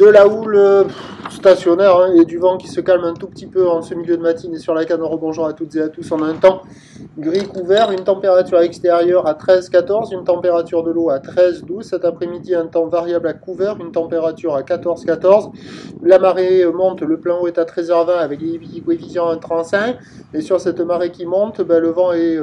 De la houle stationnaire hein, et du vent qui se calme un tout petit peu en ce milieu de matinée sur la canne. Bonjour à toutes et à tous. On a un temps gris couvert, une température extérieure à 13-14, une température de l'eau à 13-12. Cet après-midi, un temps variable à couvert, une température à 14-14. La marée monte, le plein eau est à 13h20 avec les coefficients 1,35. Et sur cette marée qui monte, le vent est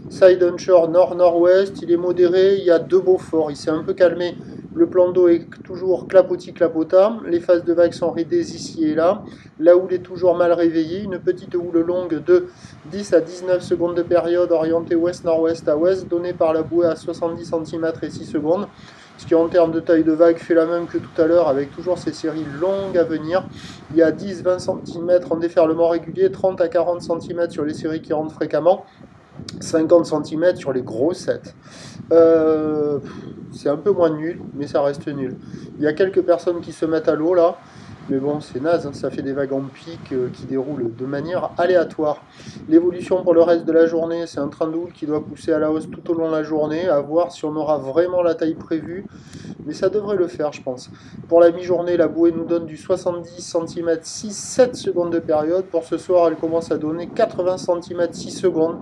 side onshore nord-nord-ouest. Il est modéré, il y a deux beaux forts. Il s'est un peu calmé. Le plan d'eau est toujours clapotis-clapotis, les phases de vagues sont ridées ici et là, la houle est toujours mal réveillée, une petite houle longue de 10 à 19 secondes de période orientée ouest-nord-ouest à ouest, donnée par la bouée à 70 cm et 6 secondes, ce qui en termes de taille de vague fait la même que tout à l'heure avec toujours ces séries longues à venir. Il y a 10-20 cm en déferlement régulier, 30 à 40 cm sur les séries qui rentrent fréquemment, 50 cm sur les gros sets. C'est un peu moins nul, mais ça reste nul. Il y a quelques personnes qui se mettent à l'eau là, mais bon, c'est naze, hein, ça fait des vagues en pic qui déroulent de manière aléatoire. L'évolution pour le reste de la journée, c'est un train de houle qui doit pousser à la hausse tout au long de la journée, à voir si on aura vraiment la taille prévue, mais ça devrait le faire, je pense. Pour la mi-journée, la bouée nous donne du 70 cm 6-7 secondes de période. Pour ce soir, elle commence à donner 80 cm 6 secondes.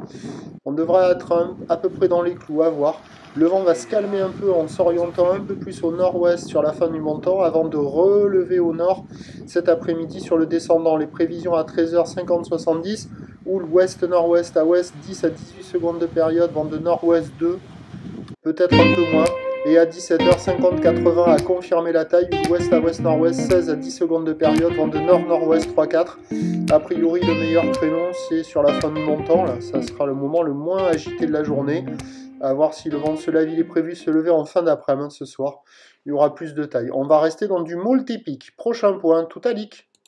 On devrait être à peu près dans les clous, à voir. Le vent va se calmer un peu en s'orientant un peu plus au nord-ouest sur la fin du montant avant de relever au nord cet après-midi sur le descendant. Les prévisions à 13h50-70 ou l'ouest-nord-ouest à ouest 10 à 18 secondes de période, vent de nord-ouest 2, peut-être un peu moins. Et à 17h50-80 à confirmer la taille, ouest à ouest-nord-ouest 16 à 10 secondes de période, vent de nord-nord-ouest 3-4. A priori, le meilleur créneau, c'est sur la fin du montant. Là, ça sera le moment le moins agité de la journée. À voir si le vent se lève. Il est prévu de se lever en fin d'après-midi ce soir. Il y aura plus de taille. On va rester dans du multi-pic. Prochain point, tout à lic.